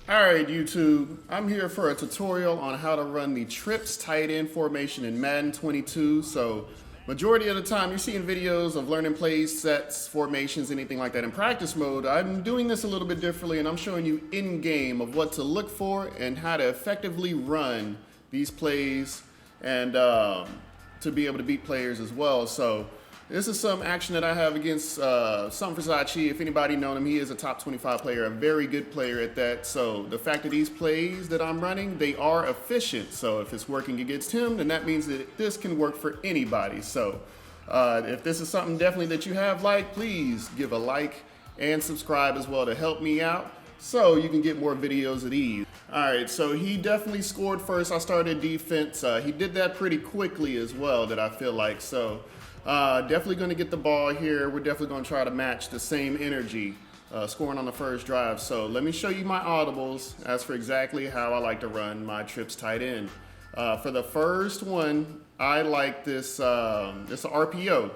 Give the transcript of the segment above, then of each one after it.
Alright YouTube, I'm here for a tutorial on how to run the trips tight end formation in Madden 22. So majority of the time you're seeing videos of learning plays, sets, formations, anything like that in practice mode. I'm doing this a little bit differently and I'm showing you in game of what to look for and how to effectively run these plays and to be able to beat players as well. So this is some action that I have against some Versace. If anybody known him, he is a top 25 player, a very good player at that. So the fact that these plays that I'm running, they are efficient. So if it's working against him, then that means that this can work for anybody. So if this is something definitely that you have liked, please give a like and subscribe as well to help me out so you can get more videos of these. All right, so he definitely scored first. I started defense. He did that pretty quickly as well, that I feel like. So definitely going to get the ball here. We're definitely going to try to match the same energy scoring on the first drive. So let me show you my audibles as for exactly how I like to run my trips tight end. For the first one, I like this RPO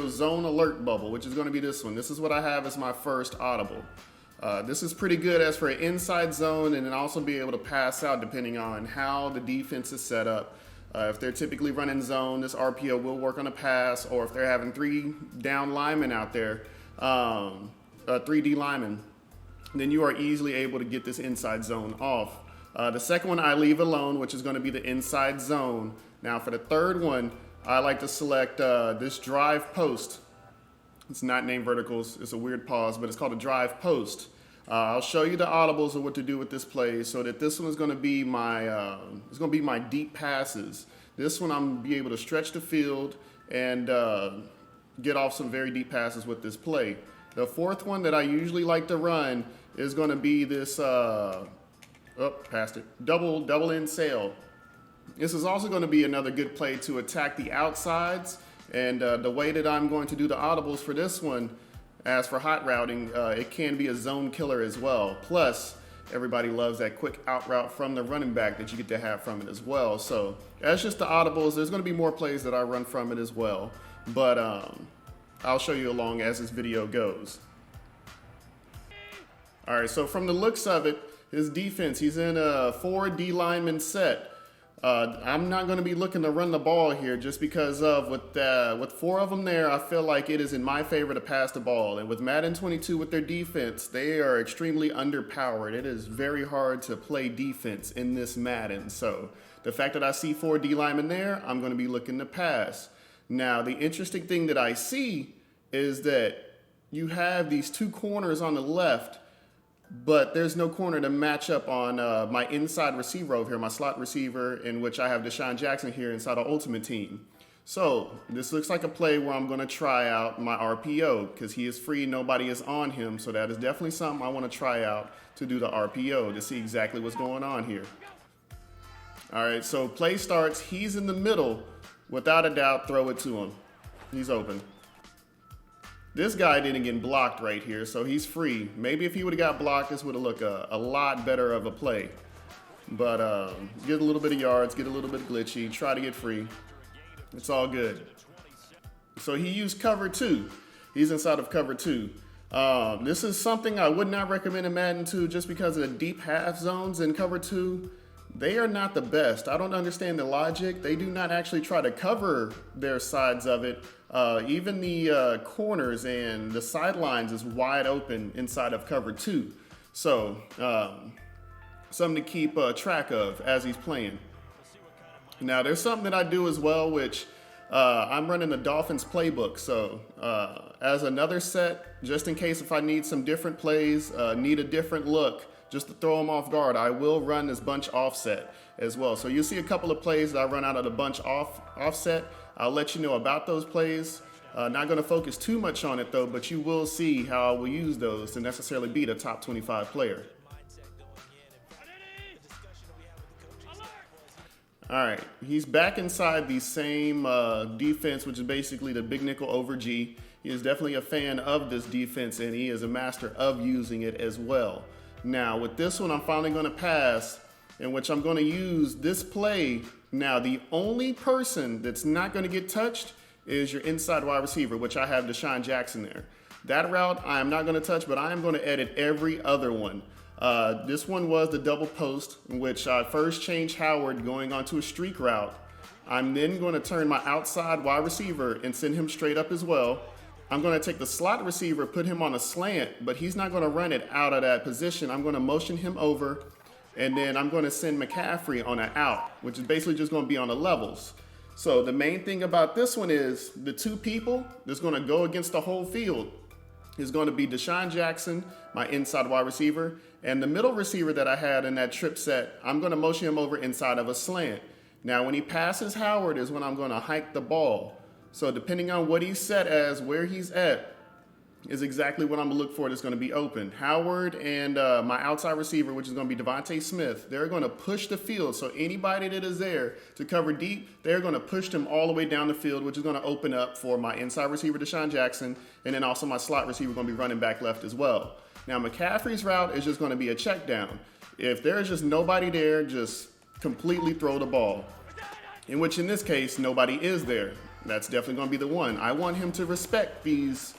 zone alert bubble, which is going to be this one. This is what I have as my first audible. This is pretty good as for an inside zone and then also be able to pass out depending on how the defense is set up. If they're typically running zone, this RPO will work on a pass, or if they're having 3 down linemen out there, 3D linemen, then you are easily able to get this inside zone off. The second one I leave alone, which is going to be the inside zone. Now for the third one, I like to select this drive post. It's not named verticals, it's a weird pause, but it's called a drive post. I'll show you the audibles of what to do with this play so that this one is going to be my deep passes. This one I'm going to be able to stretch the field and get off some very deep passes with this play. The fourth one that I usually like to run is going to be this, double end sail. This is also going to be another good play to attack the outsides, and the way that I'm going to do the audibles for this one, as for hot routing, it can be a zone killer as well. Plus, everybody loves that quick out route from the running back that you get to have from it as well. So that's just the audibles. There's going to be more plays that I run from it as well. But I'll show you along as this video goes. All right, so from the looks of it, his defense, he's in a 4 D lineman set. I'm not going to be looking to run the ball here just because of with 4 of them there, I feel like it is in my favor to pass the ball. And with Madden 22 with their defense, they are extremely underpowered. It is very hard to play defense in this Madden. So the fact that I see 4 D linemen there, I'm going to be looking to pass. Now, the interesting thing that I see is that you have these 2 corners on the left, but there's no corner to match up on my inside receiver over here, my slot receiver, in which I have Deshaun Jackson here inside our Ultimate Team. So this looks like a play where I'm going to try out my RPO because he is free, nobody is on him. So that is definitely something I want to try out to do the RPO to see exactly what's going on here. All right, so play starts. He's in the middle. Without a doubt, throw it to him. He's open. This guy didn't get blocked right here, so he's free. Maybe if he would have got blocked, this would have looked a lot better of a play. But get a little bit of yards, get a little bit glitchy, try to get free. It's all good. So he used cover 2. He's inside of cover 2. This is something I would not recommend in Madden 2 just because of the deep half zones in cover 2. They are not the best. I don't understand the logic. They do not actually try to cover their sides of it. Even the corners and the sidelines is wide open inside of cover 2. So something to keep track of as he's playing. Now there's something that I do as well, which I'm running the Dolphins playbook. So as another set, just in case if I need some different plays, need a different look, just to throw them off guard, I will run this bunch offset as well. So you'll see a couple of plays that I run out of the bunch offset. I'll let you know about those plays. Not going to focus too much on it though, but you will see how I will use those to necessarily beat a top 25 player. All right, he's back inside the same defense, which is basically the big nickel over G. He is definitely a fan of this defense and he is a master of using it as well. Now with this one, I'm finally going to pass, in which I'm going to use this play. Now the only person that's not going to get touched is your inside wide receiver, which I have Deshaun Jackson there. That route I am not going to touch, but I am going to edit every other one. This one was the double post, in which I first changed Howard going onto a streak route. I'm then going to turn my outside wide receiver and send him straight up as well. I'm going to take the slot receiver, put him on a slant, but he's not going to run it out of that position. I'm going to motion him over, and then I'm going to send McCaffrey on an out, which is basically just going to be on the levels. So the main thing about this one is the two people that's going to go against the whole field is going to be Deshaun Jackson, my inside wide receiver, and the middle receiver that I had in that trip set, I'm going to motion him over inside of a slant. Now, when he passes Howard is when I'm going to hike the ball. So depending on what he's set as, where he's at, is exactly what I'm going to look for that's going to be open. Howard and my outside receiver, which is going to be Devontae Smith, they're going to push the field. So anybody that is there to cover deep, they're going to push them all the way down the field, which is going to open up for my inside receiver, Deshaun Jackson, and then also my slot receiver going to be running back left as well. Now, McCaffrey's route is just going to be a check down. If there's just nobody there, just completely throw the ball. In which, in this case, nobody is there. That's definitely going to be the one. I want him to respect these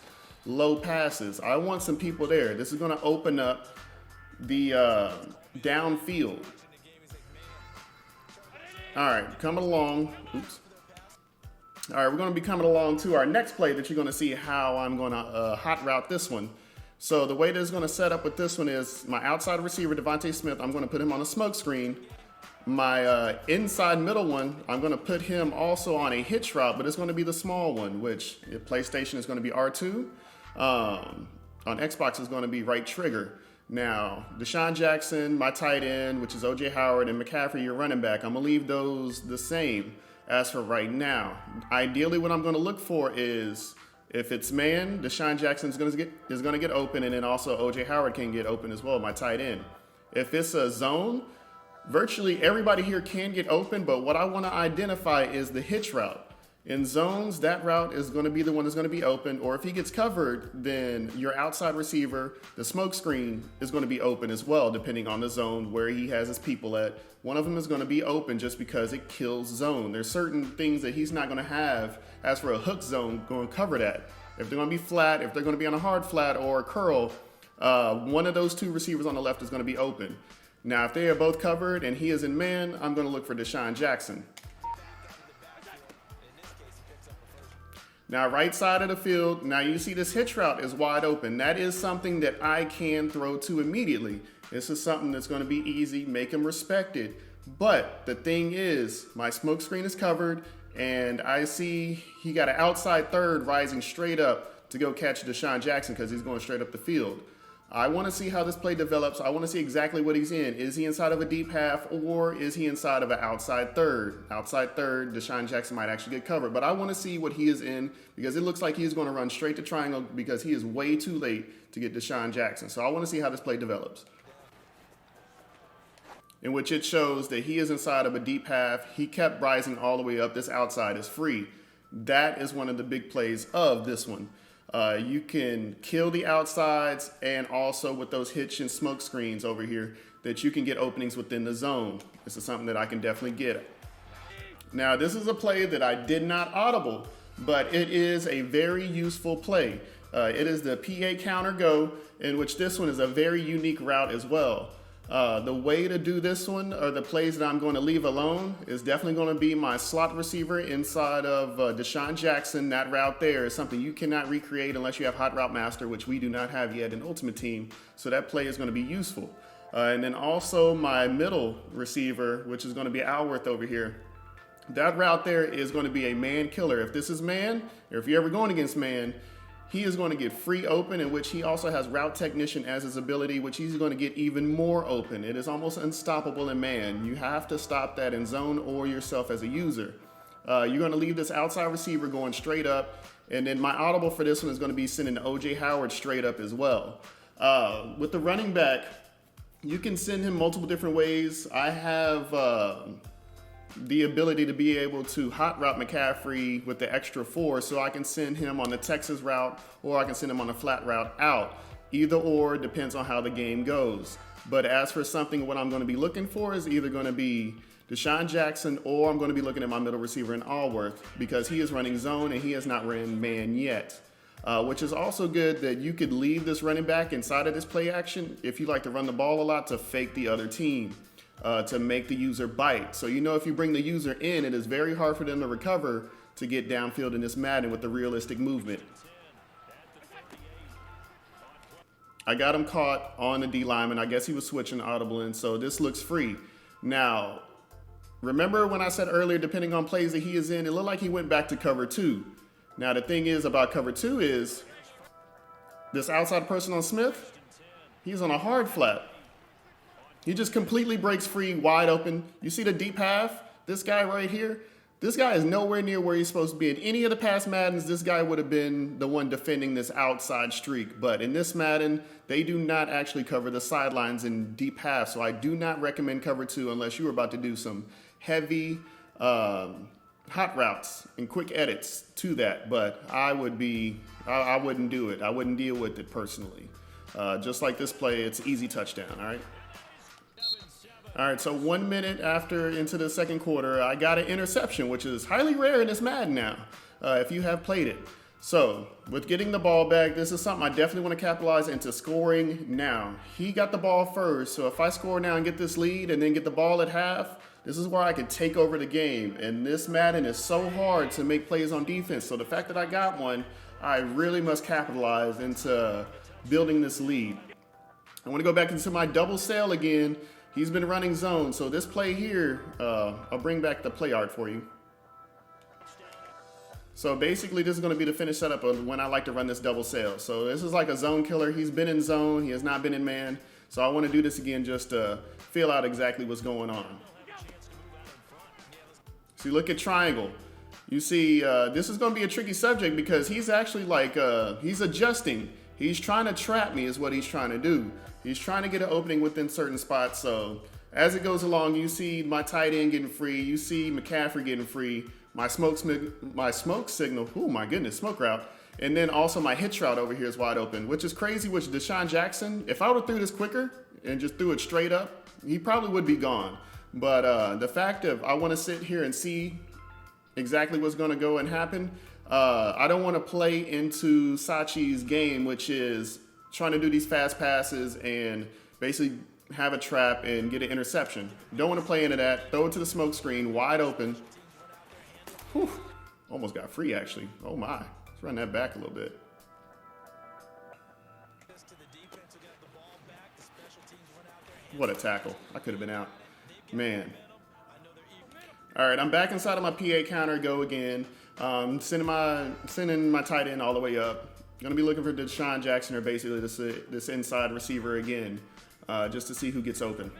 low passes. I want some people there. This is going to open up the downfield. All right, coming along. Oops. All right, we're going to be coming along to our next play that you're going to see how I'm going to hot route this one. So the way that it's going to set up with this one is my outside receiver, Devontae Smith, I'm going to put him on a smoke screen. My inside middle one, I'm going to put him also on a hitch route, but it's going to be the small one, which PlayStation is going to be R2. On Xbox is going to be right trigger. Now, Deshaun Jackson, my tight end, which is O.J. Howard, and McCaffrey, your running back, I'm going to leave those the same as for right now. Ideally, what I'm going to look for is, if it's man, Deshaun Jackson is going to get open, and then also O.J. Howard can get open as well, my tight end. If it's a zone, virtually everybody here can get open, but what I want to identify is the hitch route. In zones, that route is going to be the one that's going to be open, or if he gets covered, then your outside receiver, the smoke screen, is going to be open as well, depending on the zone where he has his people at. One of them is going to be open just because it kills zone. There's certain things that he's not going to have as for a hook zone going to cover that. If they're going to be flat, if they're going to be on a hard flat or a curl, one of those two receivers on the left is going to be open. Now, if they are both covered and he is in man, I'm going to look for Deshaun Jackson. Now, right side of the field, now you see this hitch route is wide open. That is something that I can throw to immediately. This is something that's going to be easy, make him respected. But the thing is, my smoke screen is covered, and I see he got an outside third rising straight up to go catch Deshaun Jackson because he's going straight up the field. I want to see how this play develops. I want to see exactly what he's in. Is he inside of a deep half, or is he inside of an outside third? Outside third, Deshaun Jackson might actually get covered. But I want to see what he is in, because it looks like he's going to run straight to triangle because he is way too late to get Deshaun Jackson. So I want to see how this play develops, in which it shows that he is inside of a deep half. He kept rising all the way up. This outside is free. That is one of the big plays of this one. You can kill the outsides, and also with those hitch and smoke screens over here, that you can get openings within the zone. This is something that I can definitely get. Now, this is a play that I did not audible, but it is a very useful play. It is the PA counter go, in which this one is a very unique route as well. The way to do this one, or the plays that I'm going to leave alone, is definitely going to be my slot receiver inside of Deshaun Jackson. That route there is something you cannot recreate unless you have Hot Route Master, which we do not have yet in Ultimate Team. So that play is going to be useful. And then also my middle receiver, which is going to be Alworth over here. That route there is going to be a man killer. If this is man, or if you're ever going against man, he is going to get free open, in which he also has route technician as his ability, which he's going to get even more open. It is almost unstoppable in man. You have to stop that in zone or yourself as a user. You're going to leave this outside receiver going straight up, and then my audible for this one is going to be sending O.J. Howard straight up as well. With the running back, you can send him multiple different ways. I have the ability to be able to hot route McCaffrey with the extra 4, so I can send him on the Texas route, or I can send him on a flat route out. Either or depends on how the game goes. But as for something, what I'm going to be looking for is either going to be Deshaun Jackson, or I'm going to be looking at my middle receiver in Alworth, because he is running zone and he has not ran man yet. which is also good that you could leave this running back inside of this play action if you like to run the ball a lot to fake the other team, to make the user bite. So you know if you bring the user in, it is very hard for them to recover to get downfield in this Madden with the realistic movement. I got him caught on the D lineman. I guess he was switching audible in, so this looks free. Now, remember when I said earlier, depending on plays that he is in, it looked like he went back to cover 2. Now, the thing is about cover 2 is this outside person on Smith, he's on a hard flat. He just completely breaks free, wide open. You see the deep half? This guy right here? This guy is nowhere near where he's supposed to be. In any of the past Maddens, this guy would have been the one defending this outside streak. But in this Madden, they do not actually cover the sidelines in deep half. So I do not recommend cover 2 unless you were about to do some heavy hot routes and quick edits to that. But I wouldn't do it. I wouldn't deal with it personally. Just like this play, it's easy touchdown, all right? All right, so 1 minute after into the second quarter, I got an interception, which is highly rare in this Madden now, if you have played it. So with getting the ball back, this is something I definitely want to capitalize into scoring now. He got the ball first, so if I score now and get this lead and then get the ball at half, this is where I can take over the game. And this Madden is so hard to make plays on defense. So the fact that I got one, I really must capitalize into building this lead. I want to go back into my double sail again. He's been running zone, so this play here, I'll bring back the play art for you. So basically, this is going to be the finished setup of when I like to run this double sail. So this is like a zone killer. He's been in zone. He has not been in man. So I want to do this again just to feel out exactly what's going on. So you look at triangle. You see, this is going to be a tricky subject because he's actually like, he's adjusting. He's trying to trap me is what he's trying to do. He's trying to get an opening within certain spots. So as it goes along, you see my tight end getting free. You see McCaffrey getting free. My smoke signal, oh my goodness, smoke route. And then also my hitch route over here is wide open, which is crazy, which Deshaun Jackson, if I would have threw this quicker and just threw it straight up, he probably would be gone. But the fact of I want to sit here and see exactly what's going to go and happen, I don't want to play into Sachi's game, which is trying to do these fast passes and basically have a trap and get an interception. Don't want to play into that. Throw it to the smoke screen, wide open. Whew. Almost got free, actually. Oh, my. Let's run that back a little bit. What a tackle. I could have been out. Man. All right, I'm back inside of my PA counter. Go again. Sending my tight end all the way up. Gonna be looking for Deshaun Jackson or basically this inside receiver again, just to see who gets open.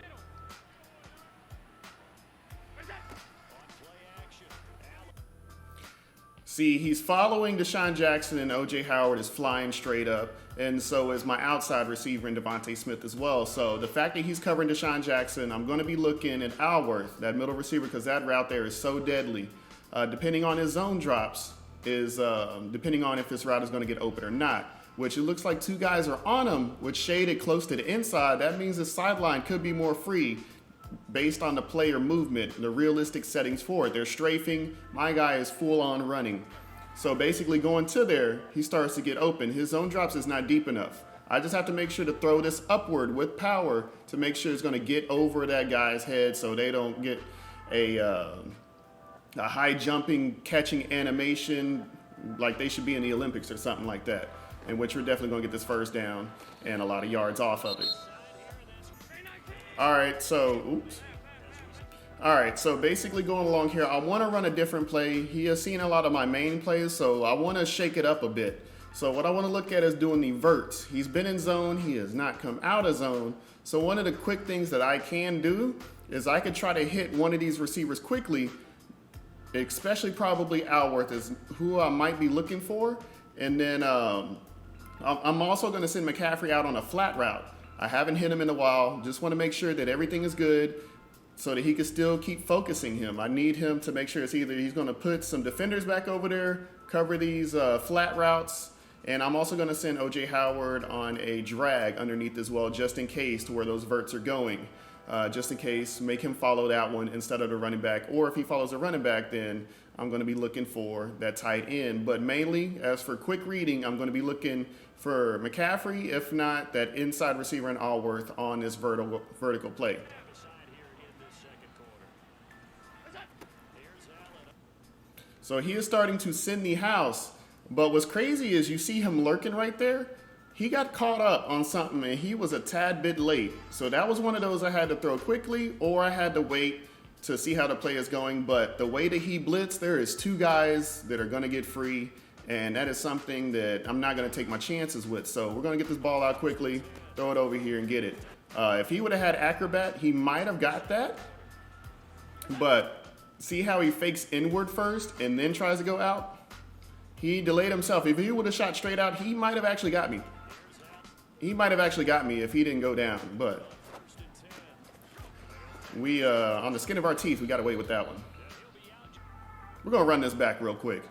See, he's following Deshaun Jackson and O.J. Howard is flying straight up, and so is my outside receiver in Devontae Smith as well. So the fact that he's covering Deshaun Jackson, I'm gonna be looking at Alworth, that middle receiver, because that route there is so deadly. Depending on his zone drops, is depending on if this route is going to get open or not, which it looks like two guys are on him with shaded close to the inside. That means the sideline could be more free based on the player movement, the realistic settings for it. They're strafing. My guy is full on running. So basically going to there, he starts to get open. His zone drops is not deep enough. I just have to make sure to throw this upward with power to make sure it's going to get over that guy's head so they don't get a high jumping, catching animation like they should be in the Olympics or something like that, in which we're definitely going to get this first down and a lot of yards off of it. All right, so basically going along here, I want to run a different play. He has seen a lot of my main plays, so I want to shake it up a bit. So what I want to look at is doing the verts. He's been in zone. He has not come out of zone. So one of the quick things that I can do is I could try to hit one of these receivers quickly, especially probably Alworth is who I might be looking for. And then I'm also going to send McCaffrey out on a flat route. I haven't hit him in a while. Just want to make sure that everything is good so that he can still keep focusing him. I need him to make sure it's either he's going to put some defenders back over there, cover these flat routes, and I'm also going to send O.J. Howard on a drag underneath as well, just in case to where those verts are going. just in case, make him follow that one instead of the running back. Or if he follows the running back, then I'm going to be looking for that tight end. But mainly, as for quick reading, I'm going to be looking for McCaffrey, if not that inside receiver in Allworth on this vertical play. So he is starting to send the house. But what's crazy is you see him lurking right there. He got caught up on something and he was a tad bit late. So that was one of those I had to throw quickly or I had to wait to see how the play is going. But the way that he blitzed, there is two guys that are going to get free. And that is something that I'm not going to take my chances with. So we're going to get this ball out quickly, throw it over here and get it. If he would have had Acrobat, he might have got that. But see how he fakes inward first and then tries to go out? He delayed himself. If he would have shot straight out, he might have actually got me. He might have actually got me if he didn't go down. But we, on the skin of our teeth, we got away with that one. We're going to run this back real quick.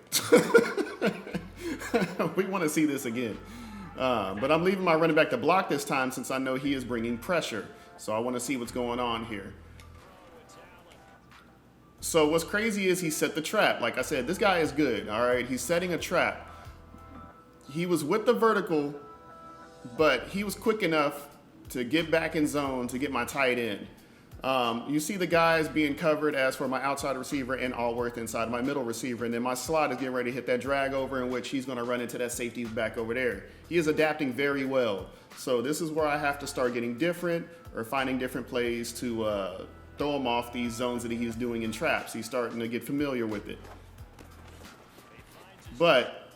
We want to see this again. But I'm leaving my running back to block this time since I know he is bringing pressure. So I want to see what's going on here. So what's crazy is he set the trap. Like I said, this guy is good, all right? He's setting a trap. He was with the vertical, but he was quick enough to get back in zone to get my tight end. You see the guys being covered as for my outside receiver and Allworth inside my middle receiver, and then my slot is getting ready to hit that drag over in which he's going to run into that safety back over there. He is adapting very well. So this is where I have to start getting different or finding different plays to throw him off these zones that he's doing in traps. He's starting to get familiar with it. But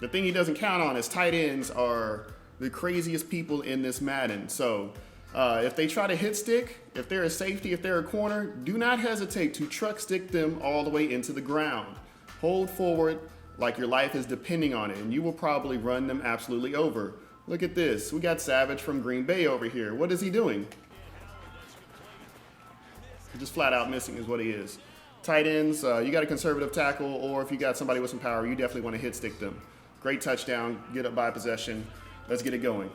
the thing he doesn't count on is tight ends are the craziest people in this Madden. So if they try to hit stick, if they're a safety, if they're a corner, do not hesitate to truck stick them all the way into the ground. Hold forward like your life is depending on it, and you will probably run them absolutely over. Look at this. We got Savage from Green Bay over here. What is he doing? Just flat out missing is what he is. Tight ends, you got a conservative tackle, or if you got somebody with some power, you definitely want to hit stick them. Great touchdown, get up by possession. Let's get it going.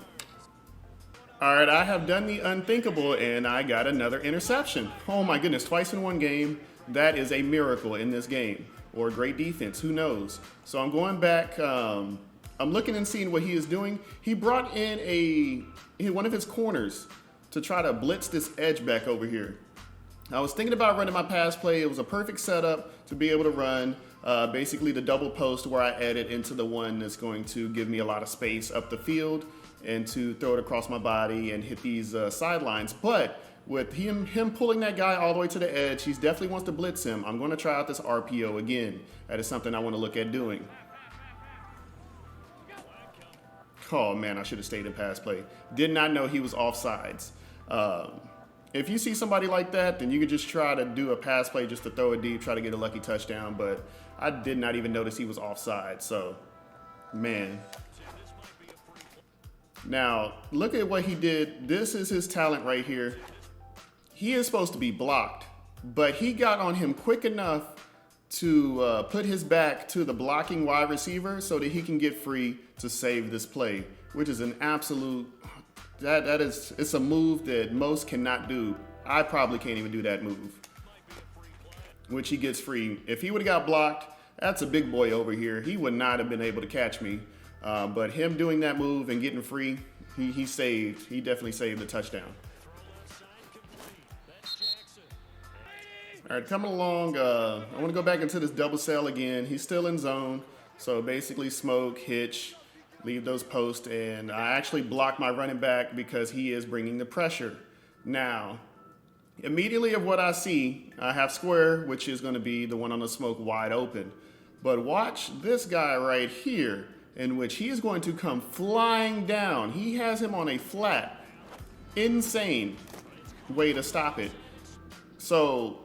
All right, I have done the unthinkable, and I got another interception. Oh my goodness, twice in one game. That is a miracle in this game, or great defense, who knows? So I'm going back, I'm looking and seeing what he is doing. He brought in one of his corners to try to blitz this edge back over here. I was thinking about running my pass play. It was a perfect setup to be able to run basically the double post where I edit into the one that's going to give me a lot of space up the field and to throw it across my body and hit these sidelines. But with him pulling that guy all the way to the edge, he definitely wants to blitz him. I'm going to try out this RPO again. That is something I want to look at doing. Oh man, I should have stayed in pass play. Did not know he was offsides. If you see somebody like that, then you can just try to do a pass play just to throw it deep, try to get a lucky touchdown. But I did not even notice he was offside. So, man. Now, look at what he did. This is his talent right here. He is supposed to be blocked, but he got on him quick enough to put his back to the blocking wide receiver so that he can get free to save this play, which is an absolute... it's a move that most cannot do. I probably can't even do that move, which he gets free. If he would have got blocked, that's a big boy over here. He would not have been able to catch me. But him doing that move and getting free, he definitely saved the touchdown. All right, coming along, I want to go back into this double cell again. He's still in zone, so basically smoke, hitch, leave those posts, and I actually block my running back because he is bringing the pressure. Now, immediately of what I see, I have square, which is going to be the one on the smoke wide open. But watch this guy right here, in which he is going to come flying down. He has him on a flat. Insane way to stop it. So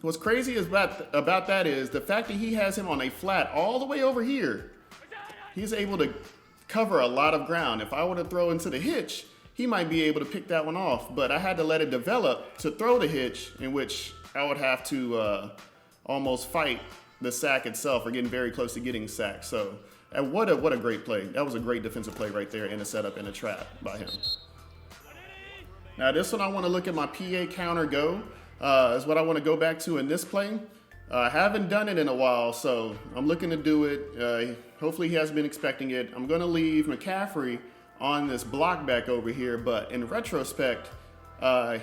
what's crazy about that is the fact that he has him on a flat all the way over here. He's able to cover a lot of ground. If I were to throw into the hitch, he might be able to pick that one off. But I had to let it develop to throw the hitch, in which I would have to almost fight the sack itself or getting very close to getting sacked. So what a great play. That was a great defensive play right there in a setup and a trap by him. Now this one I want to look at my PA counter go, is what I want to go back to in this play. I haven't done it in a while, so I'm looking to do it. Hopefully he hasn't been expecting it. I'm going to leave McCaffrey on this block back over here, but in retrospect,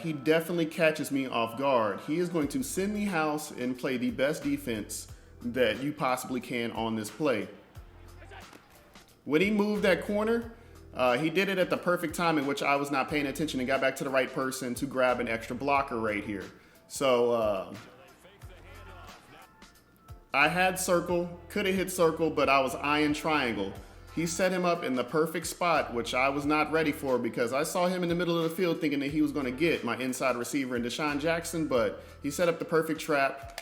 he definitely catches me off guard. He is going to send me house and play the best defense that you possibly can on this play. When he moved that corner, he did it at the perfect time in which I was not paying attention and got back to the right person to grab an extra blocker right here. So I had circle, could have hit circle, but I was eyeing triangle. He set him up in the perfect spot, which I was not ready for because I saw him in the middle of the field thinking that he was going to get my inside receiver in Deshaun Jackson, but he set up the perfect trap.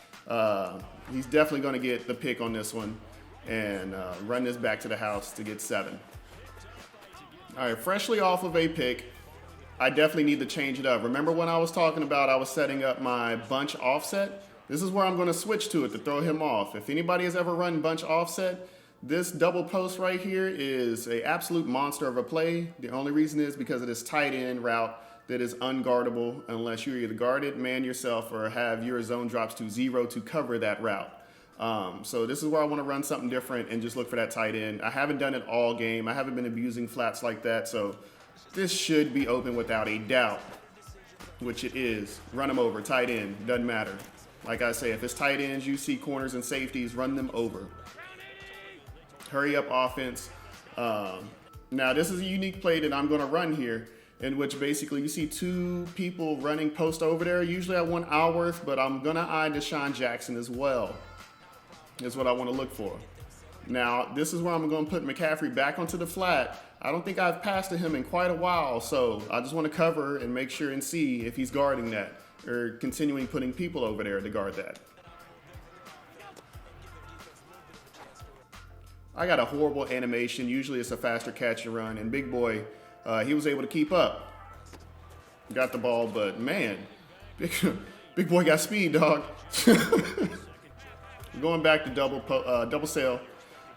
He's definitely going to get the pick on this one and run this back to the house to get 7. All right, freshly off of a pick, I definitely need to change it up. Remember when I was talking about I was setting up my bunch offset? This is where I'm going to switch to it to throw him off. If anybody has ever run bunch offset, this double post right here is an absolute monster of a play. The only reason is because of this tight end route that is unguardable unless you either guard it, man yourself, or have your zone drops to 0 to cover that route. So this is where I want to run something different and just look for that tight end. I haven't done it all game. I haven't been abusing flats like that, so this should be open without a doubt, which it is. Run them over, tight end, doesn't matter. Like I say, if it's tight ends, you see corners and safeties, run them over. Hurry up offense. Now this is a unique play that I'm going to run here, in which basically you see 2 people running post over there. Usually I want Alworth, but I'm going to eye Deshaun Jackson as well. Is what I want to look for. Now this is where I'm going to put McCaffrey back onto the flat. I don't think I've passed to him in quite a while, so I just want to cover and make sure and see if he's guarding that or continuing putting people over there to guard that. I got a horrible animation. Usually it's a faster catch and run, and Big Boy, he was able to keep up. Got the ball, but man, Big Boy got speed, dog. Going back to double sail.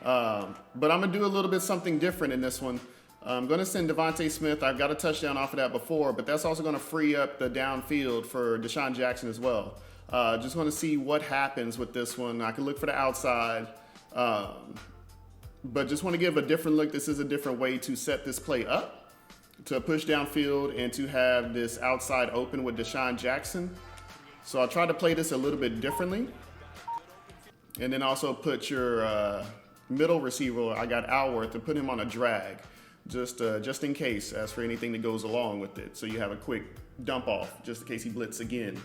But I'm going to do a little bit something different in this one. I'm going to send Devontae Smith. I've got a touchdown off of that before, but that's also going to free up the downfield for Deshaun Jackson as well. Just want to see what happens with this one. I can look for the outside. But just want to give a different look. This is a different way to set this play up, to push downfield and to have this outside open with Deshaun Jackson. So I'll try to play this a little bit differently. And then also put your middle receiver, I got Alworth, and put him on a drag, just in case, as for anything that goes along with it. So you have a quick dump off, just in case he blitz again.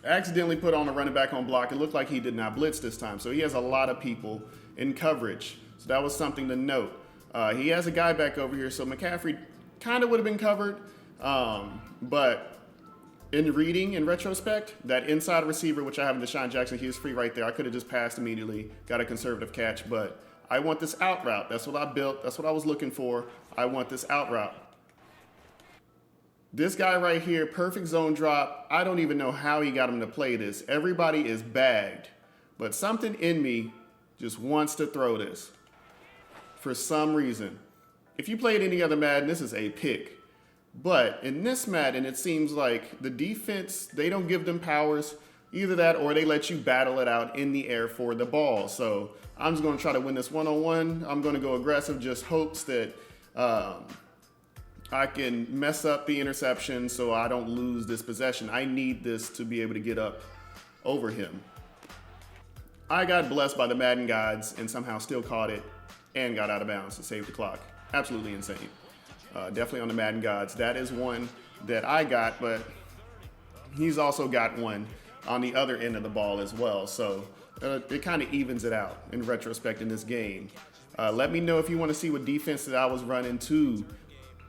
Accidentally put on a running back on block. It looked like he did not blitz this time. So he has a lot of people in coverage. So that was something to note. He has a guy back over here, so McCaffrey kind of would have been covered. But in reading, in retrospect, that inside receiver, which I have in Deshaun Jackson, he was free right there. I could have just passed immediately, got a conservative catch, but I want this out route. That's what I built. That's what I was looking for. I want this out route. This guy right here, perfect zone drop. I don't even know how he got him to play this. Everybody is bagged, but something in me just wants to throw this for some reason. If you played any other Madden, this is a pick. But in this Madden, it seems like the defense, they don't give them powers. Either that or they let you battle it out in the air for the ball. So I'm just going to try to win this one-on-one. I'm going to go aggressive, just hopes that I can mess up the interception so I don't lose this possession. I need this to be able to get up over him. I got blessed by the Madden gods and somehow still caught it and got out of bounds to save the clock. Absolutely insane. Definitely on the Madden gods. That is one that I got, but he's also got one on the other end of the ball as well. So it kind of evens it out in retrospect in this game. Let me know if you want to see what defense that I was running to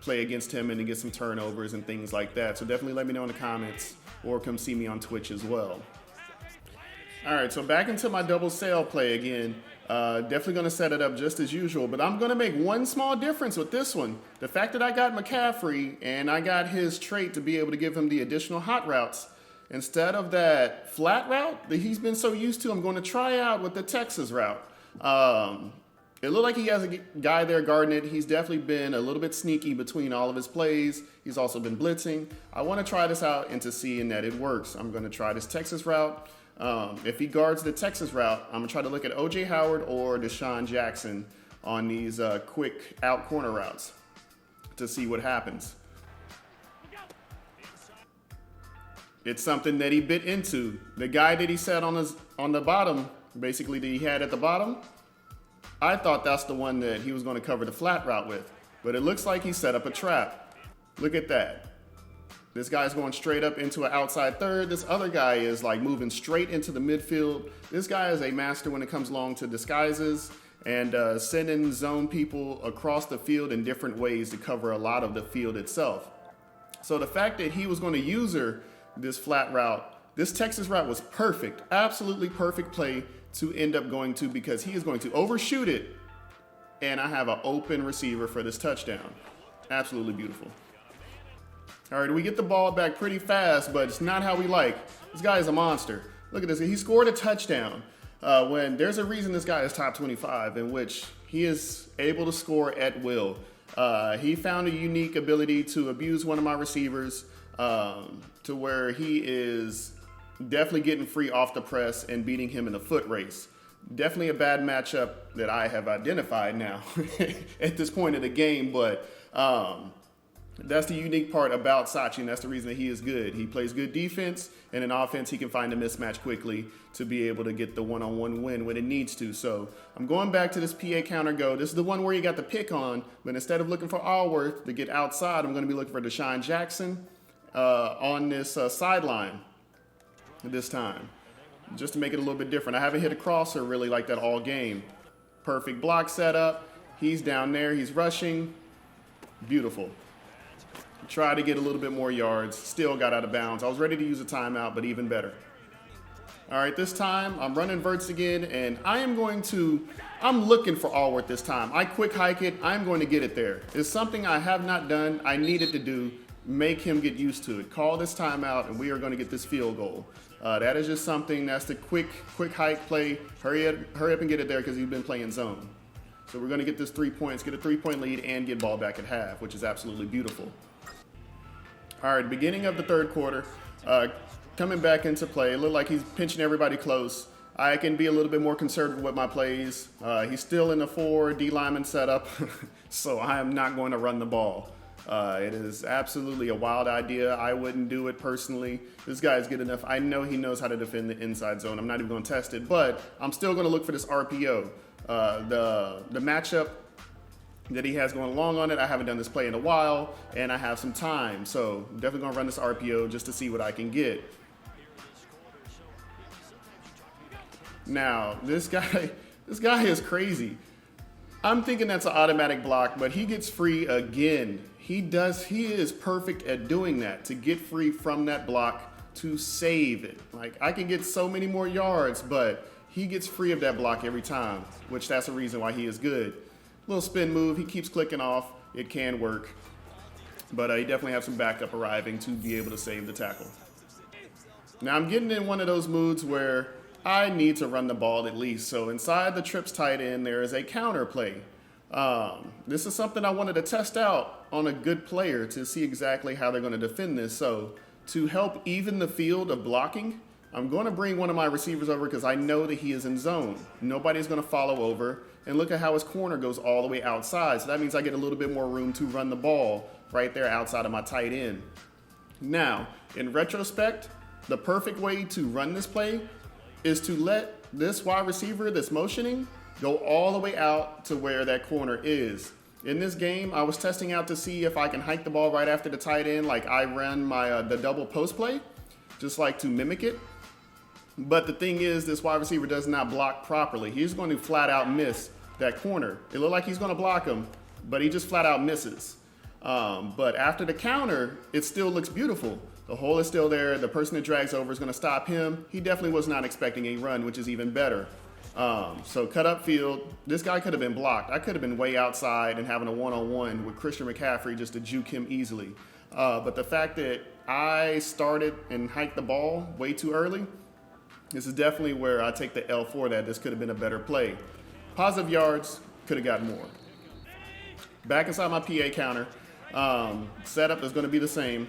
play against him and to get some turnovers and things like that. So definitely let me know in the comments or come see me on Twitch as well. All right, so back into my double sail play again. Definitely going to set it up just as usual, but I'm going to make one small difference with this one. The fact that I got McCaffrey and I got his trait to be able to give him the additional hot routes, instead of that flat route that he's been so used to, I'm going to try out with the Texas route. It looked like he has a guy there guarding it. He's definitely been a little bit sneaky between all of his plays. He's also been blitzing. I want to try this out and to see that it works. I'm going to try this Texas route. If he guards the Texas route, I'm going to try to look at O.J. Howard or Deshaun Jackson on these quick out corner routes to see what happens. It's something that he bit into. The guy that he set on the bottom, basically that he had at the bottom, I thought that's the one that he was going to cover the flat route with, but it looks like he set up a trap. Look at that. This guy's going straight up into an outside third. This other guy is like moving straight into the midfield. This guy is a master when it comes along to disguises and sending zone people across the field in different ways to cover a lot of the field itself. So the fact that he was going to use this flat route, this Texas route was perfect, absolutely perfect play to end up going to, because he is going to overshoot it, and I have an open receiver for this touchdown. Absolutely beautiful. All right, we get the ball back pretty fast, but it's not how we like. This guy is a monster. Look at this. He scored a touchdown when there's a reason this guy is top 25, in which he is able to score at will. He found a unique ability to abuse one of my receivers to where he is definitely getting free off the press and beating him in a foot race. Definitely a bad matchup that I have identified now at this point of the game, but that's the unique part about Sachi, and that's the reason that he is good. He plays good defense, and in offense, he can find a mismatch quickly to be able to get the one-on-one win when it needs to. So I'm going back to this PA counter go. This is the one where you got the pick on, but instead of looking for Allworth to get outside, I'm going to be looking for Deshaun Jackson on this sideline this time, just to make it a little bit different. I haven't hit a crosser really like that all game. Perfect block setup. He's down there. He's rushing. Beautiful. Try to get a little bit more yards. Still got out of bounds. I was ready to use a timeout, but even better. All right, this time I'm running verts again, and I'm looking for Allworth this time. I quick hike it. I'm going to get it there. It's something I have not done. I needed to do. Make him get used to it. Call this timeout, and we are going to get this field goal. That is just something. That's the quick hike play. Hurry up and get it there, because he's been playing zone. So we're going to get this 3 points, get a 3-point lead, and get ball back at half, which is absolutely beautiful. All right, beginning of the third quarter, coming back into play. It looked like he's pinching everybody close. I can be a little bit more conservative with my plays. He's still in the 4 D lineman setup, so I am not going to run the ball. It is absolutely a wild idea. I wouldn't do it personally. This guy is good enough. I know he knows how to defend the inside zone. I'm not even going to test it, but I'm still going to look for this RPO. The matchup that he has going along on it, I haven't done this play in a while, and I have some time. So I'm definitely going to run this RPO just to see what I can get. Now, this guy is crazy. I'm thinking that's an automatic block, but he gets free again. He is perfect at doing that, to get free from that block, to save it. Like, I can get so many more yards, but he gets free of that block every time, which that's the reason why he is good. Little spin move, he keeps clicking off. It can work, but he definitely has some backup arriving to be able to save the tackle. Now I'm getting in one of those moods where I need to run the ball at least. So inside the trips tight end, there is a counter play. This is something I wanted to test out on a good player to see exactly how they're going to defend this. So to help even the field of blocking, I'm going to bring one of my receivers over because I know that he is in zone. Nobody's going to follow over. And look at how his corner goes all the way outside. So that means I get a little bit more room to run the ball right there outside of my tight end. Now, in retrospect, the perfect way to run this play is to let this wide receiver that's motioning go all the way out to where that corner is. In this game, I was testing out to see if I can hike the ball right after the tight end, like I ran my the double post play, just like to mimic it. But the thing is, this wide receiver does not block properly. He's going to flat out miss that corner. It looked like he's going to block him, but he just flat out misses. But after the counter, it still looks beautiful. The hole is still there. The person that drags over is going to stop him. He definitely was not expecting a run, which is even better. So cut up field. This guy could have been blocked. I could have been way outside and having a one-on-one with Christian McCaffrey just to juke him easily. But the fact that I started and hiked the ball way too early, this is definitely where I take the L for that. This could have been a better play. Positive yards, Could have gotten more. Back inside my PA counter. Setup is going to be the same.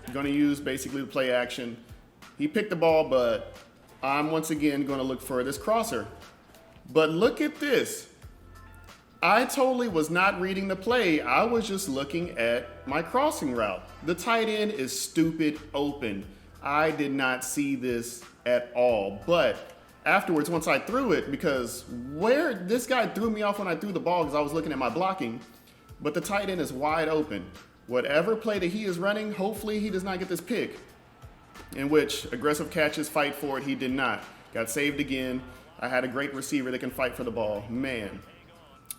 I'm going to use basically the play action. He picked the ball, but I'm once again going to look for this crosser. But look at this. I totally was not reading the play. I was just looking at my crossing route. The tight end is stupid open. I did not see this at all. But afterwards, once I threw it, because where this guy threw me off when I threw the ball because I was looking at my blocking, but the tight end is wide open. Whatever play that he is running, hopefully he does not get this pick. In which aggressive catches, fight for it, he did not. Got saved again. I had a great receiver that can fight for the ball. Man.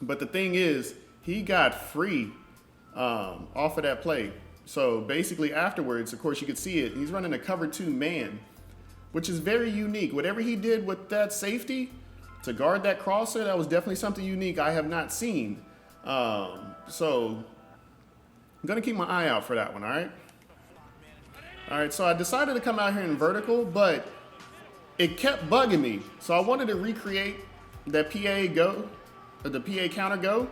But the thing is, he got free off of that play. So basically afterwards, of course you could see it, he's running a cover 2 man, which is very unique. Whatever he did with that safety to guard that crosser, that was definitely something unique I have not seen. So I'm gonna keep my eye out for that one, all right? All right, so I decided to come out here in vertical, but it kept bugging me. So I wanted to recreate that the PA counter go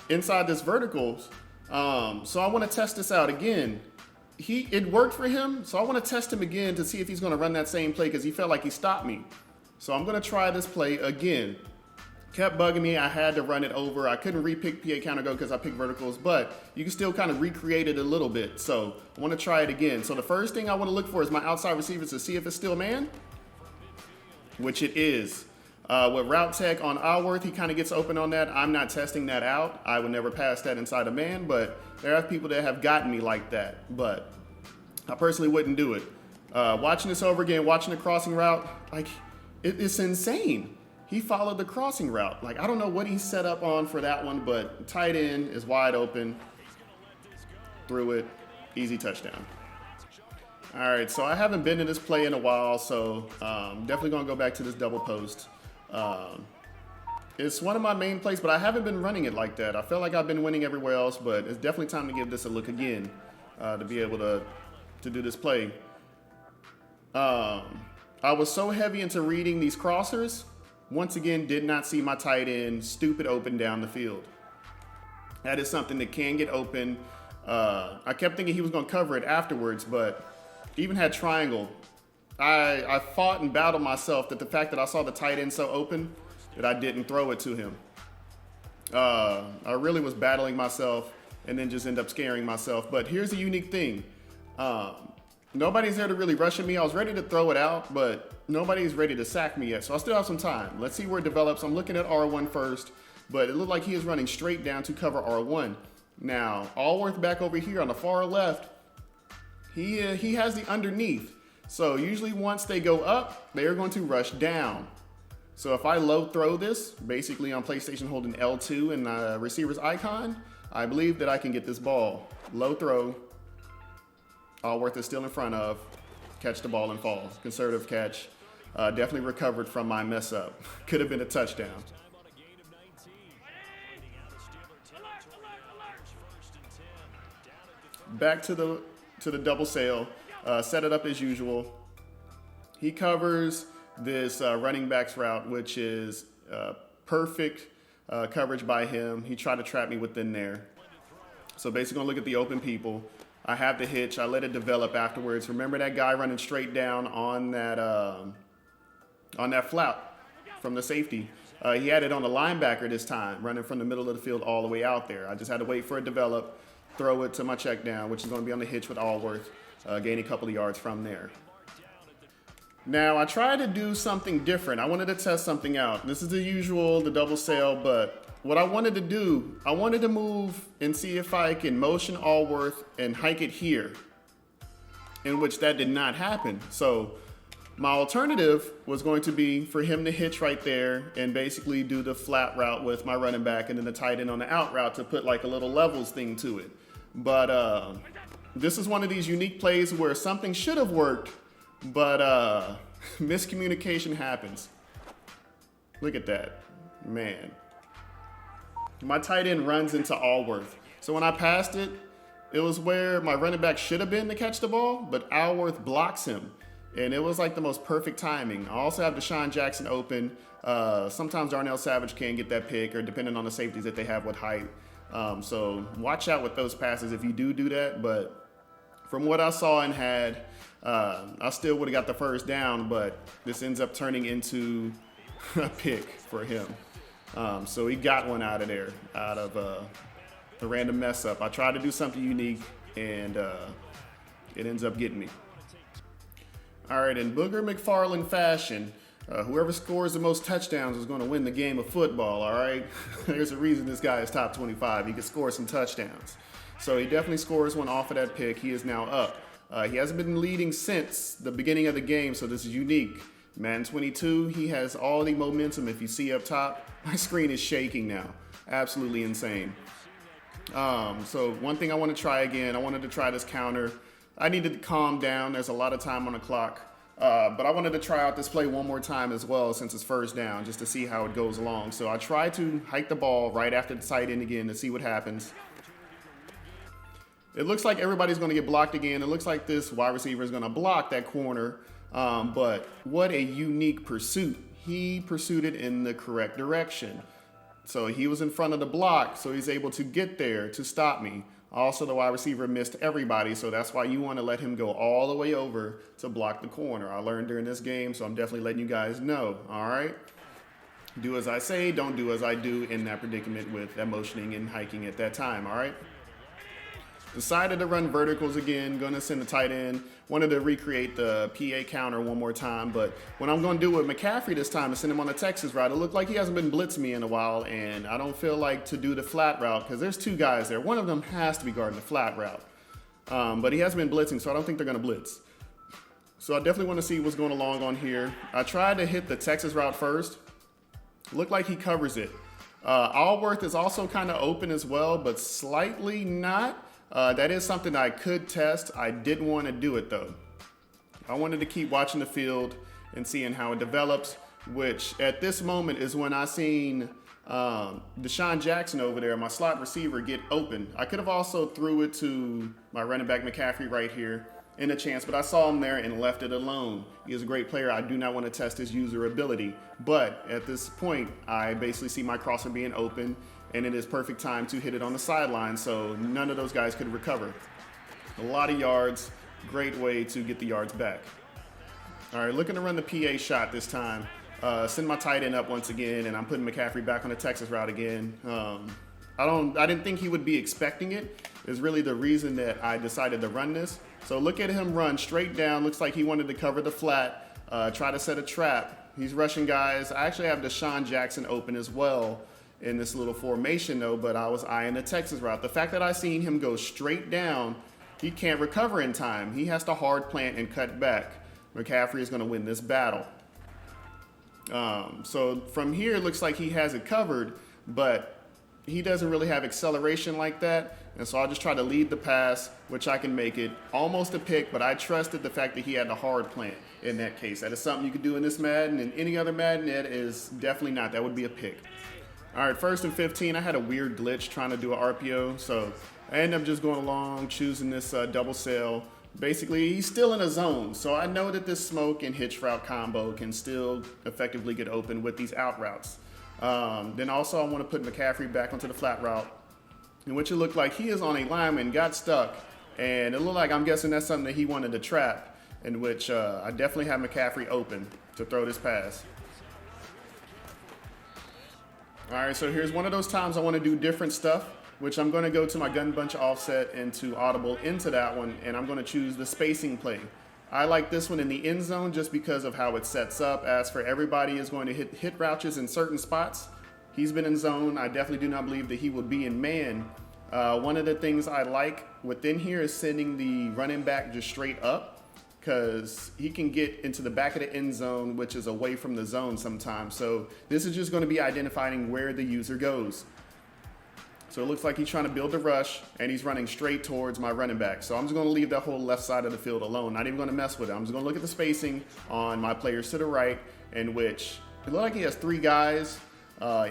inside this verticals. So I want to test this out again. It worked for him, so I want to test him again to see if he's going to run that same play because he felt like he stopped me. So I'm going to try this play again. Kept bugging me. I had to run it over. I couldn't re-pick PA counter go because I picked verticals, but you can still kind of recreate it a little bit. So I want to try it again. So the first thing I want to look for is my outside receivers to see if it's still man, which it is. With route tech on Alworth, he kind of gets open on that. I'm not testing that out. I would never pass that inside a man, but there are people that have gotten me like that. But I personally wouldn't do it. Watching this over again, watching the crossing route, like it's insane. He followed the crossing route. Like I don't know what he set up on for that one, but tight end is wide open. Threw it, easy touchdown. All right, so I haven't been in this play in a while, so definitely gonna go back to this double post. It's one of my main plays, but I haven't been running it like that. I feel like I've been winning everywhere else, but it's definitely time to give this a look again to be able to do this play. I was so heavy into reading these crossers, once again did not see my tight end stupid open down the field. That is something that can get open. I kept thinking he was going to cover it afterwards, but even had triangle. I fought and battled myself that the fact that I saw the tight end so open that I didn't throw it to him. I really was battling myself and then just end up scaring myself. But here's the unique thing. Nobody's there to really rush at me. I was ready to throw it out, but nobody's ready to sack me yet. So I still have some time. Let's see where it develops. I'm looking at R1 first, but it looked like he is running straight down to cover R1. Now, Alworth back over here on the far left, he has the underneath. So usually once they go up, they are going to rush down. So if I low throw this, basically on PlayStation holding L2 and the receiver's icon, I believe that I can get this ball. Low throw, Alworth is still in front of, catch the ball and fall. Conservative catch, definitely recovered from my mess up. Could have been a touchdown. Back to the double sail. Set it up as usual. He covers this running back's route, which is perfect coverage by him. He tried to trap me within there. So basically gonna look at the open people. I have the hitch. I let it develop afterwards. Remember that guy running straight down on that flap from the safety. He had it on the linebacker this time, running from the middle of the field all the way out there. I just had to wait for it to develop, throw it to my check down, which is gonna be on the hitch with Alworth. Gain a couple of yards from there. Now, I tried to do something different. I wanted to test something out. This is the usual, the double sail, but what I wanted to do, I wanted to move and see if I can motion Alworth and hike it here, in which that did not happen. So my alternative was going to be for him to hitch right there and basically do the flat route with my running back and then the tight end on the out route to put like a little levels thing to it. But this is one of these unique plays where something should have worked, but miscommunication happens. Look at that, man. My tight end runs into Alworth. So when I passed it, it was where my running back should have been to catch the ball, but Alworth blocks him. and it was like the most perfect timing. I also have Deshaun Jackson open. Sometimes Darnell Savage can get that pick, or depending on the safeties that they have with height. So watch out with those passes if you do that. But from what I saw and had, I still would have got the first down, but this ends up turning into a pick for him. So he got one out of there, out of the random mess up. I tried to do something unique, and it ends up getting me. All right, in Booger McFarland fashion, whoever scores the most touchdowns is going to win the game of football, all right? There's a reason this guy is top 25. He can score some touchdowns. So he definitely scores one off of that pick. He is now up. He hasn't been leading since the beginning of the game, so this is unique. Madden 22, he has all the momentum. If you see up top, my screen is shaking now. Absolutely insane. So one thing I want to try again, I wanted to try this counter. I needed to calm down. There's a lot of time on the clock. But I wanted to try out this play one more time as well since it's first down, just to see how it goes along. So I tried to hike the ball right after the tight end again to see what happens. It looks like everybody's going to get blocked again. It looks like this wide receiver is going to block that corner. But what a unique pursuit. He pursued it in the correct direction. So he was in front of the block, so he's able to get there to stop me. Also, the wide receiver missed everybody, so that's why you want to let him go all the way over to block the corner. I learned during this game, so I'm definitely letting you guys know, all right? Do as I say, don't do as I do in that predicament with that motioning and hiking at that time, all right? Decided to run verticals again, going to send the tight end. Wanted to recreate the PA counter one more time, but what I'm going to do with McCaffrey this time is send him on the Texas route. It looked like he hasn't been blitzing me in a while, and I don't feel like to do the flat route because there's two guys there. One of them has to be guarding the flat route, but he hasn't been blitzing, so I don't think they're going to blitz. So I definitely want to see what's going along on here. I tried to hit the Texas route first. Looked like he covers it. Allworth is also kind of open as well, but slightly not. That is something I could test. I didn't want to do it though. I wanted to keep watching the field and seeing how it develops, which at this moment is when I seen Deshaun Jackson over there, my slot receiver, get open. I could have also threw it to my running back McCaffrey right here in a chance, but I saw him there and left it alone. He is a great player. I do not want to test his user ability, but at this point, I basically see my crosser being open, and it is perfect time to hit it on the sideline, so none of those guys could recover. A lot of yards, great way to get the yards back. All right, looking to run the PA shot this time. Send my tight end up once again, and I'm putting McCaffrey back on the Texas route again. I didn't think he would be expecting it. Is really the reason that I decided to run this. So look at him run straight down. Looks like he wanted to cover the flat, try to set a trap. He's rushing guys. I actually have Deshaun Jackson open as well in this little formation though, but I was eyeing the Texas route. The fact that I seen him go straight down, he can't recover in time. He has to hard plant and cut back. McCaffrey is going to win this battle. So from here, it looks like he has it covered, but he doesn't really have acceleration like that. And so I'll just try to lead the pass, which I can make it almost a pick, but I trusted the fact that he had the hard plant in that case. That is something you could do in this Madden, and any other Madden, that is definitely not. That would be a pick. All right, 1st and 15. I had a weird glitch trying to do an RPO, so I ended up just going along, choosing this double sail. Basically, he's still in a zone, so I know that this smoke and hitch route combo can still effectively get open with these out routes. Then also I want to put McCaffrey back onto the flat route, in which it looked like he is on a lineman, got stuck, and it looked like, I'm guessing that's something that he wanted to trap, in which I definitely have McCaffrey open to throw this pass. All right, so here's one of those times I want to do different stuff, which I'm going to go to my gun bunch offset and to audible into that one, and I'm going to choose the spacing play. I like this one in the end zone just because of how it sets up. As for everybody is going to hit routes in certain spots. He's been in zone. I definitely do not believe that he will be in man. One of the things I like within here is sending the running back just straight up, because he can get into the back of the end zone, which is away from the zone sometimes. So this is just going to be identifying where the user goes. So it looks like he's trying to build a rush, and he's running straight towards my running back. So I'm just going to leave that whole left side of the field alone, not even going to mess with it. I'm just going to look at the spacing on my players to the right, in which it looks like he has 3 guys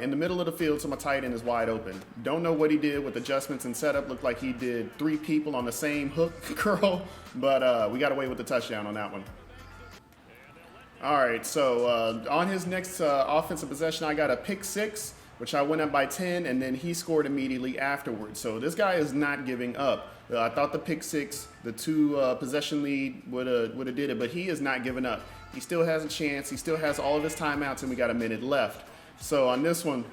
in the middle of the field, so my tight end is wide open. Don't know what he did with adjustments and setup. Looked like he did 3 people on the same hook curl, but we got away with the touchdown on that one. All right, so on his next offensive possession, I got a pick six, which I went up by 10, and then he scored immediately afterwards. So this guy is not giving up. I thought the pick six, the two possession lead would have did it, but he is not giving up. He still has a chance. He still has all of his timeouts, and we got a minute left. So on this one,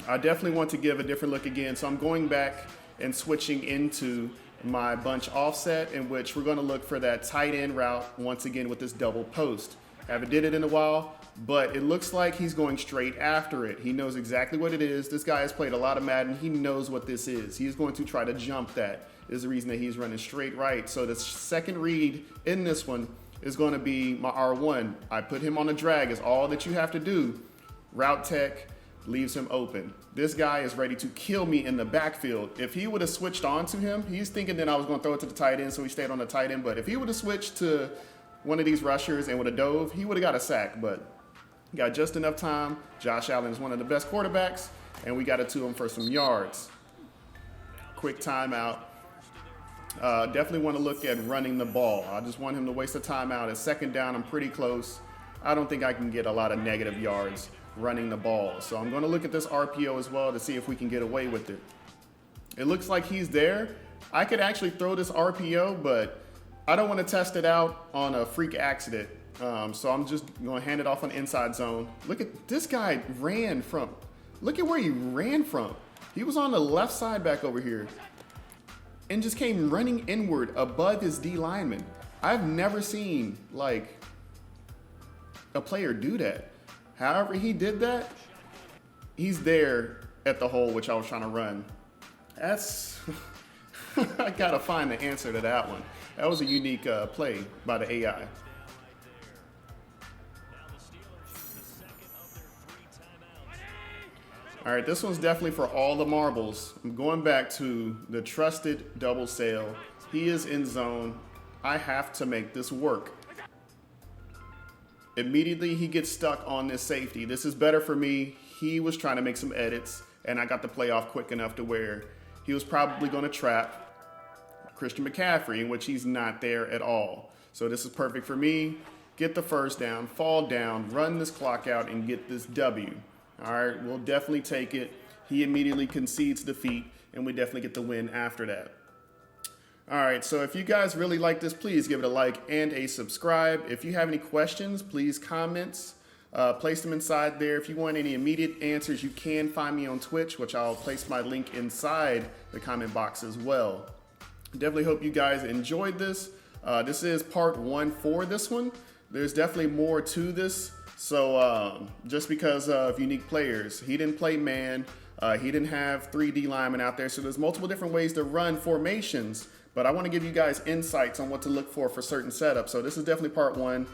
I definitely want to give a different look again. So I'm going back and switching into my bunch offset, in which we're going to look for that tight end route once again with this double post. Haven't did it in a while, but it looks like he's going straight after it. He knows exactly what it is. This guy has played a lot of Madden. He knows what this is. He's going to try to jump that. Is the reason that he's running straight right. So the second read in this one is going to be my R1. I put him on a drag is all that you have to do. Route tech leaves him open. This guy is ready to kill me in the backfield. If he would have switched on to him, he's thinking that I was going to throw it to the tight end, so he stayed on the tight end. But if he would have switched to one of these rushers and would have dove, he would have got a sack. But got just enough time. Josh Allen is one of the best quarterbacks, and we got it to him for some yards. Quick timeout. Definitely want to look at running the ball. I just want him to waste a timeout. At second down, I'm pretty close. I don't think I can get a lot of negative yards running the ball. So I'm going to look at this RPO as well to see if we can get away with it. It looks like he's there. I could actually throw this RPO, but I don't want to test it out on a freak accident. So I'm just going to hand it off on inside zone. Look at this guy ran from. Look at where he ran from. He was on the left side back over here and just came running inward above his D lineman. I've never seen like a player do that. However he did that, he's there at the hole which I was trying to run. That's, I gotta find the answer to that one. That was a unique play by the AI. All right, this one's definitely for all the marbles. I'm going back to the trusted double sail. He is in zone. I have to make this work. Immediately, he gets stuck on this safety. This is better for me. He was trying to make some edits, and I got the play off quick enough to where he was probably going to trap Christian McCaffrey, in which he's not there at all. So this is perfect for me. Get the first down, fall down, run this clock out, and get this W. All right, we'll definitely take it. He immediately concedes defeat, and we definitely get the win after that. All right, so if you guys really like this, please give it a like and a subscribe. If you have any questions, please comments. Place them inside there. If you want any immediate answers, you can find me on Twitch, which I'll place my link inside the comment box as well. Definitely hope you guys enjoyed this. This is part 1 for this one. There's definitely more to this. So just because of unique players, he didn't play man, he didn't have 3D linemen out there. So there's multiple different ways to run formations, but I want to give you guys insights on what to look for certain setups. So this is definitely part 1.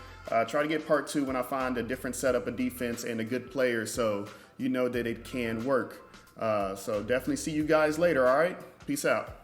Try to get part 2 when I find a different setup of defense and a good player, so you know that it can work. So definitely see you guys later. All right, peace out.